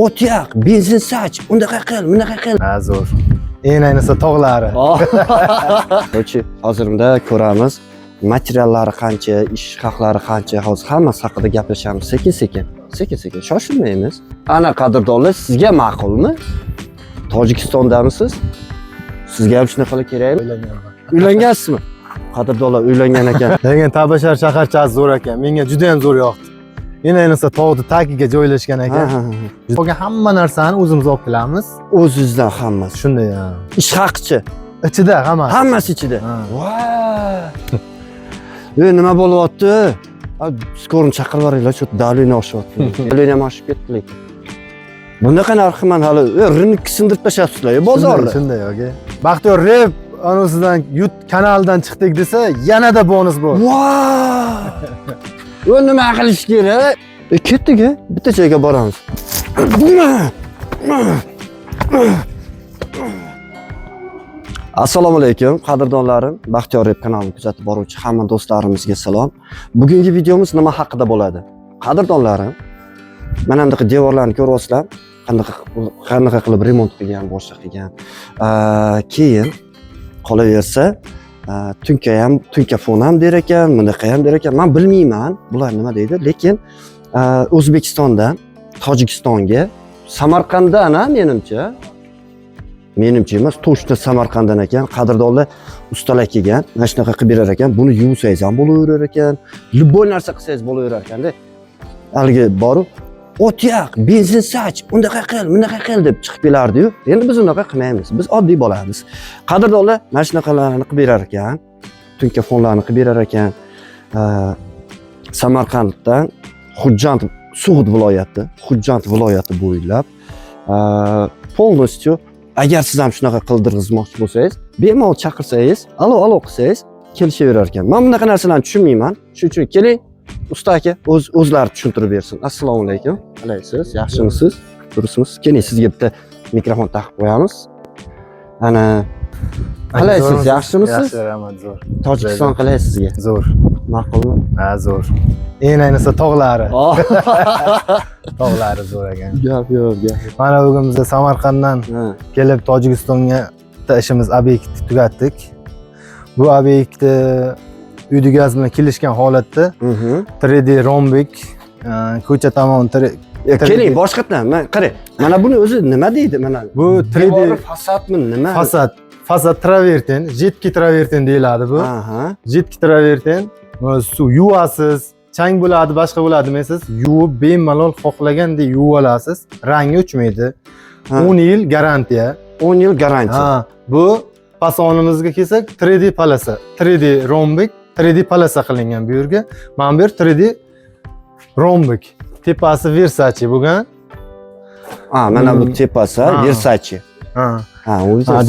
o't yoq, benzin sach, undaqa qil, bunaqa qil. Ha, zo'r. Eng ayniqsa tog'lari. Qo'chi, hozirda ko'ramiz. Materiallari qancha, ish haqlari qancha, hozir hammasi haqida gaplashamiz. Sekin-sekin, sekin-sekin, shoshilmaymiz. Ana qadrdonlar, sizga ma'qulmi? Tojikistondamisiz? Sizga ham shunaqa kerakmi? Uylangansizmi? Qadrdonlar uylangan ekan. Lekin Tabashar shaharchasi zo'r ekan. Menga juda ham zo'r yoqdi. Eng ayniqsa tog'ni tagiga joylashgan ekan. Qolgan hamma narsani o'zimiz olib kelamiz. O'zingizdan hammasi. Shunday ha. Ish haqchi. Ichida hammasi. Hammasi ichida. Voy! Nima bo'lyapti? Skorum chaqirib yuboringlar, shu dalini oshyapti. Dalini ham oshib ketdi lekin. Bunaqa narxi men hali rynokni sindirib tashlabsizlar bozorda. Shunday yoki. Baxtiyor rep anosidan yut kanaldan chiqdik desa, yanada bonus bor. Voy! Nima qilish kerak? Ketdik-a, bitta joyga boramiz. Assalomu alaykum, qadrdonlarim. Baxtiyor rep kanalini kuzatib boruvchi hamma do'stlarimizga salom. Bugungi videomiz nima haqida bo'ladi? Qadrdonlarim, mana bunday devorlarni ko'ryapsizlar. Qanaqa qilib remont qilgan, boshqa qilgan. Keyin qolaversa, tunka fon ham der ekan, bunaqa ham der ekan. Men bilmayman, bular nima deydi, lekin O'zbekistondan Tojikistonga, Samarqanddan menimcha emas, to'shda Samarqanddan ekan, qadrdonlar ustalar kelgan, mana shunaqa qilib berar ekan. Buni yuvsangiz ham bo'laverar ekan, любой narsa qilsangiz bo'laverar ekanda. Haligi boru o't yoq, benzin sach, undaqa qil, bunaqa qil deb chiqib kelardi-yu. Endi biz unaqa qilmaymiz. Biz oddiy bo'lamiz. Qadrdonlar mana shunaqalarni qilib berar ekan, tunka fonlarni qilib berar ekan. Samarqanddan Sug'd viloyati bo'ylab polностью agar siz ham shunaqa qildirg'izmoqchi bo'lsangiz, bemalol chaqirsangiz, alo qilsangiz kelishaverar ekan. Men bunaqa narsalarni tushunmayman. Shuning uchun keling, usta aka o'zlari tushuntirib bersin. Assalomu alaykum. Qalaysiz? Yaxshimisiz? Durustmisiz? Keling, sizga bitta mikrofon taqib qo'yamiz. Ana qalaysiz? Yaxshimisiz? Yaxshi, rahmat, zo'r. Tojikiston qalay sizga? Zo'r. Ma'qulmi? Ha, zo'r. Eng ayniqsa tog'lari. Tog'lari zo'r ekan. Gap yo'q. Mana bugun biz Samarqanddan kelib Tojikistonga ishimiz obyektni tugatdik. Bu obyektni uydi gaz bilan kelishgan holatda 3D rombik ko'cha tomon keling boshqatdan qarang. Mana buni o'zi nima deydi? Mana bu 3D fasadmi nima? Fasad travertin, jetki travertin deyiladi bu. Jetki travertin, suv yuvasiz, chang bo'ladi, boshqa bo'ladi demasiz, yuvib bemalol xohlagandek yuvib olasiz. Rangi o'chmaydi. 10 yil garantiya. 10 yil garantiya. Bu fasonimizga kelsak 3D palasa, 3D rombik, 3D palasa qilingan bu yerga. Mana bu yer 3D rombik. Tepasi Versace bo'lgan. Mana bu tepasi Versace.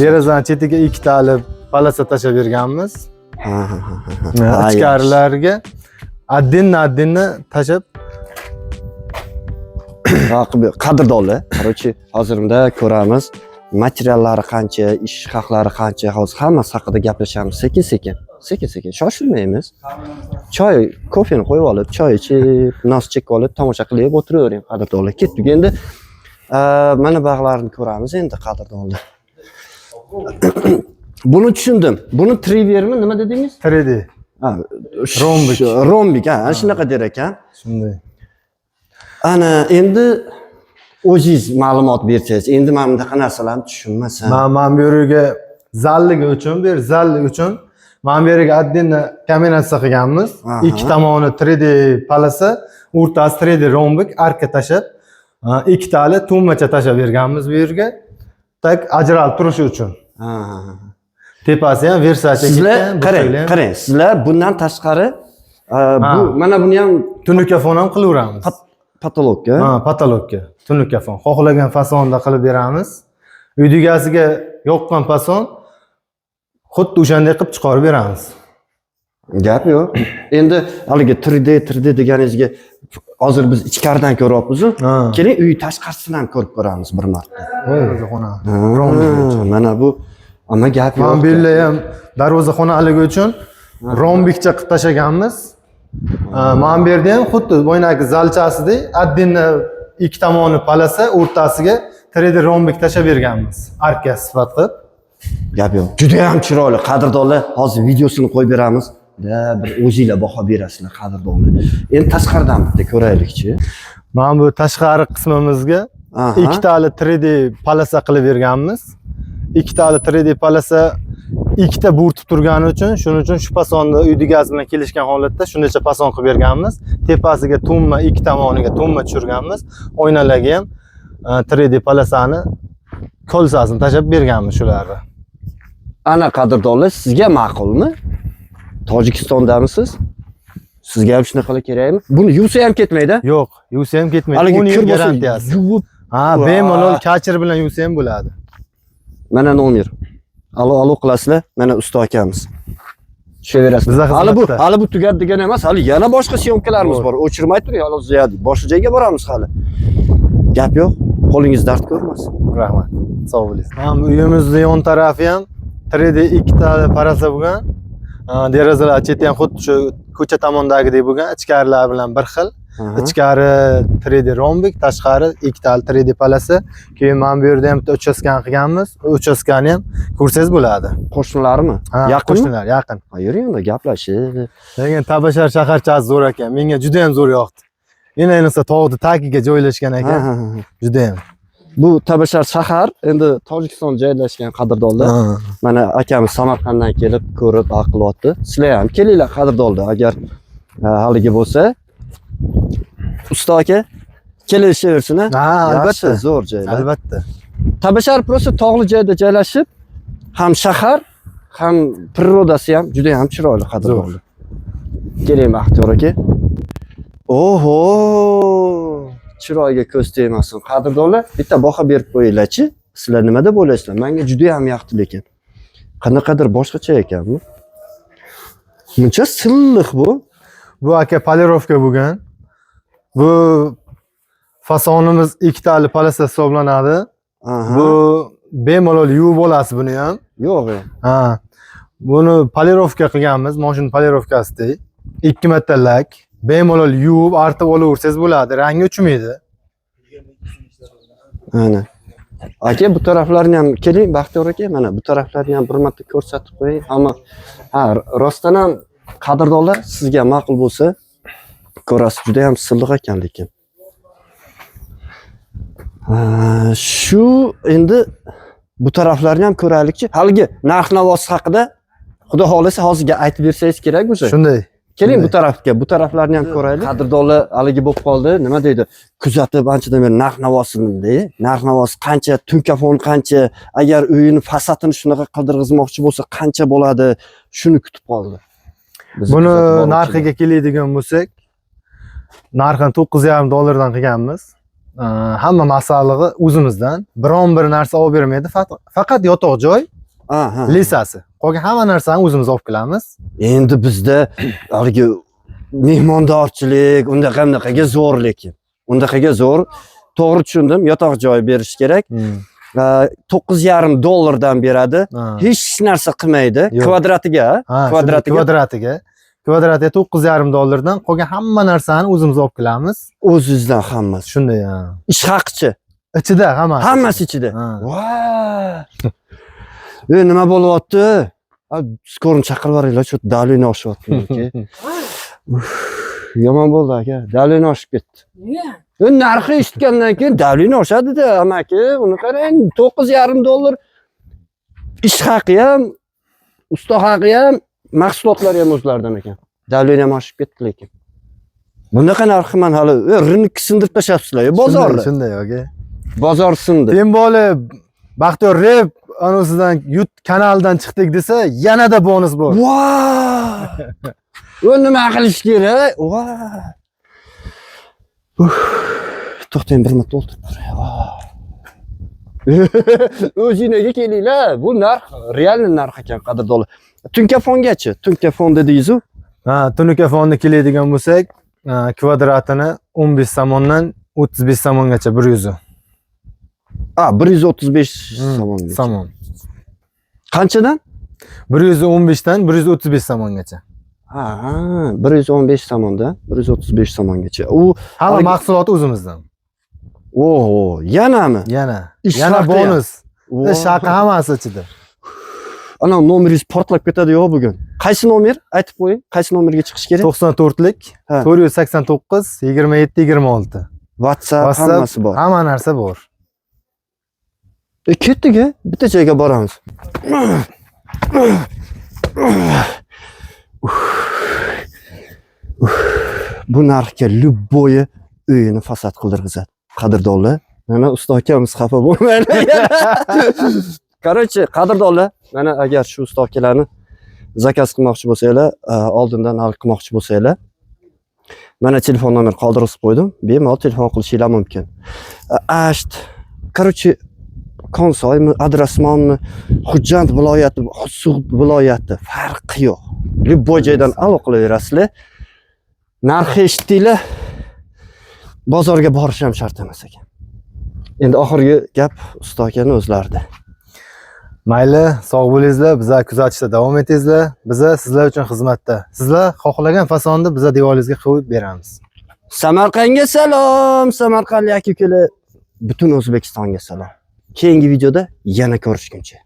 Derazaning chetiga ikkita olib palasa tashlab berganmiz. Ichkarilarga addinni tashlab qadrdonlar, qarochi hozirda ko'ramiz. Materiallari qancha, ish haqlari qancha, hozir hammasi haqida gaplashamiz. Sekin-sekin, shoshilmaymiz. Choy, kofeni qo'yib olib, choy ichib, nos chekib olib, tomosha qilib o'tiravering qadrdonlar. Ketdik endi. Mana bag'larni ko'ramiz endi qadrdonlar. Buni tushundim. Buni trivermi nima dedingiz? 3D. Rombik, ana shunaqa der ekan. Shunday. Ana endi o'zingiz ma'lumot bersangiz, endi men bunaqa narsalarni tushunmasam. Men bu yerga zallik uchun men bu yerga addinni kombinatsiya qilganmiz. Ikki tomoni 3D palasa, o'rtasi 3D rombik, arka tashab, ikkita ali tummacha tashab berganmiz bu yerga. Tak ajralib turishi uchun. Tepasi ham Versace ketgan. Qarang, sizlar bundan tashqari bu mana buni ham tunuka fon ham qilaveramiz. Patologga. Patologga. Tunuka fon. Xohlagan fasonda qilib beramiz. Uydi gaziga yoqqan fason xuddi o'shanday qilib chiqarib beramiz. Gap yo'q. Endi haligi 3D deganingizga hozir biz ichkaridan ko'ryapmiz-ku. Keling, uy tashqarisidan ko'rib ko'ramiz bir marta. Darvozaxona. Mana bu amma gap yo'q. Men billa ham darvozaxonaligi uchun rombikcha qilib tashlaganmiz. Men bu yerda ham xuddi o'ynagi zalchasidek addinni ikki tomoni palasa, o'rtasiga 3D rombik tashlab berganmiz. Arka sifat qilib. Gap yo'q. Juda ham chiroyli qadrdonlar. Hozir videosini qo'yib beramiz. Bir o'zingizlar baho berasizlar qadrdonlar. Endi tashqaridan bitta ko'raylikchi. Mana bu tashqari qismimizga ikkitali 3D palasa qilib berganmiz. Ikkitali 3D palasa ikkita bo'rtib turgani uchun, shuning uchun shu pasonni uyda gaz bilan kelishgan holatda shuncha pason qilib berganmiz. Tepasiga tumma, ikki tomoniga tumma tushirganmiz. Oynalarga ham 3D palasani kolsasini tashab berganmiz shularni. Ana qadrdonlar, sizga ma'qulmi? Tojikistondamisiz? Sizga ham shunaqalar kerakmi? Buni yuvsa ham ketmaydi? Yo'q, yuvsa ham ketmaydi. 10 yil garantiyasi. Yuvib, bemalol kachir bilan yuvsa ham bo'ladi. mana nomer. Alo qilasizlar. Mana usta akamiz. Tushaverasizlar. Hali bu tugadi degan emas, hali yana boshqa syomkalarimiz bor. O'chirmay turing, hali ziyodi. Boshqa joyga boramiz hali. Gap yo'q. Qo'lingiz dard ko'rmasin. Rahmat. Sog' bo'lasiz. Ham uyimizning yon tarafi ham 3D ikkita palasa bo'lgan. Derazalar cheti ham xuddi shu ko'cha tomondagidek bo'lgan, ichkarilar bilan bir xil. Ichkari 3D rombik, tashqari ikkitali 3D palasa. Keyin mana bu yerda ham uchastkani qilganmiz. Uchastkani ham ko'rsangiz bo'ladi. Qo'shnilarmi? Yaqin qo'shnilar, yaqin. Yuring unda gaplashib. Lekin Tabashar shaharchasi zo'r ekan. Menga juda ham zo'r yoqdi. Ayniqsa tog'ning tagiga joylashgan ekan. Juda ham. Bu Tabashar shahar, endi Tojikiston joylashgan qadrdonlar. Mana akamiz Samarqanddan kelib ko'rib qilyapti. Sizlar ham kelinglar qadrdonlar, agar haligi bo'lsa. Usta aka, kelishaversin. Albatta, zo'r joylar. Albatta. Tabashar prosta tog'li joyda joylashib, ham shahar, ham prirodasi ham juda ham chiroyli qadrdonlar. Keling Baxtiyor aka. Oho! Chiroyga ko'z tegmasin qadrdonlar. Bitta baho berib qo'yinglar-chi. Sizlar nima deb o'ylaysizlar? Menga juda ham yoqdi lekin. Qanaqadir boshqacha ekan bu. Buncha silliq bu. Bu aka polirovka bo'lgan. Bu fasonimiz ikkitali palasa hisoblanadi. Bu bemalol yuvib olasiz buni ham. Yo'q. Buni polirovka qilganmiz, mashina polirovkasida. 2 marta lak, bemalol yuvib artib olaversangiz bo'ladi, rangi o'chmaydi. Ana. Aka, bu taraflarni ham keling, Baxtiyor aka, mana bu taraflarni ham bir marta ko'rsatib qo'ying. Ammo rostdan ham qadrdonlar, sizga ma'qul bo'lsa, ko'rasiz, juda ham silliq ekan lekin. Shu endi bu taraflarni ham ko'raylikchi. Haligi narx-navosi haqida Xudo xolasa hozirga aytib bersangiz kerak o'zi. Shunday. Keling bu tarafga, bu taraflarni ham ko'raylik. Qadrdonlar haligi bo'lib qoldi. Nima deydi? Kuzatib anchadan beri narx-navosini deydi. Narx-navosi qancha, tunkafon qancha, agar uyini fasatini shunaqa qildirg'izmoqchi bo'lsa qancha bo'ladi? Shuni kutib qoldi. Buni narxiga keladigan bo'lsak, narxini $9,5 qilganmiz. Hamma masallig'i o'zimizdan. Biron bir narsa olib bermaydi, faqat yotoq joy, lisasi. Qolgan hamma narsani o'zimiz olib kelamiz. Endi bizda haligi mehmondorchilik, undaqaga zo'r lekin. Undaqaga zo'r. To'g'ri tushundim, yotoq joy berish kerak. $9,5 dan beradi. Hech narsa qilmaydi. Kvadratiga, kvadratiga $9,5 dan qolgan hamma narsani o'zimiz olib kelamiz. O'zingizdan hammasi. Shunday. Ish haqichi. Ichida hammasi. Hammasi ichida. Voy! Nima bo'lyapti? Skorim chaqirib yuboringlar, shu dalini oshyapti aka. Yomon bo'ldi aka, dalini oshib ketdi. Niye? Narxi eshitgandan keyin dalini oshadi-da, amaki. Uni qarang, $9,5. Ish haqi ham, usta haqi ham, mahsulotlar ham o'zlaridan ekan. Dalini ham oshib ketdi lekin. Bunaqa narxi men hali rinnikni sindirib tashlabsizlar, bozorni. Shunday aka. Bozor sindi. Temboli Baxtiyor Rep anosidan kanaldan chiqdik desa, yanada bonus bor. Voy! Nima qilish kerak? Voy! To'xtang, bir marta o'tirib turay. O'zingizga kelinglar. Bu narx real narx ekan, qadrdonlar. Tunkafongachi, tunkafon dedingiz-ku? Tunkafonni keladigan bo'lsak, kvadratini 15 somondan 35 somongacha 100. 135 somon. Qanchadan? 115 dan 135 somongacha. 115 somondan 135 somongacha. U hamma mahsuloti o'zimizdan. Oho, yanami? Yana. Ish Yana haqi bonus. Voh. Shaqi hammasi ichida. Ana nomeringiz portlab ketadi-yu bugun. Qaysi nomer? Aytib qo'ying. Qaysi nomerga chiqish kerak? 94lik Ha. 489 27 26. WhatsApp hammasi bor. Hamma narsa bor. Ketdik-a? Bitta joyga boramiz. Bu narxga любой uyini fasad qildirgizadi. Qadrdonlar, mana usta akamiz xafa bo'lmaydi. Короче, qadrdonlar, mana agar shu usta akalarni zakaz qilmoqchi bo'lsanglar, oldindan hal qilmoqchi bo'lsanglar, mana telefon nomer qoldirib qo'ydim. Bemalol telefon qilishinglar mumkin. Asht, короче, Konsoymi, Adrasmonmi, Xo'jand viloyati, Oqsuv viloyati farqi yo'q. Любой joydan alo qilaverasizlar. Narxi eshitdinglar. Bozorga borish ham shart emas ekan. Endi oxirgi gap usta akaning o'zlarida. Mayli, sog' bo'lingizlar, bizlar kuzatishda davom etingizlar. Bizlar sizlar uchun xizmatda. Sizlar xohlagan fasonni bizlar devoringizga qo'yib beramiz. Samarqandga salom, Samarqandlik aka-ukalar, butun O'zbekistonga salom. Keyingi videoda yana ko'rishguncha.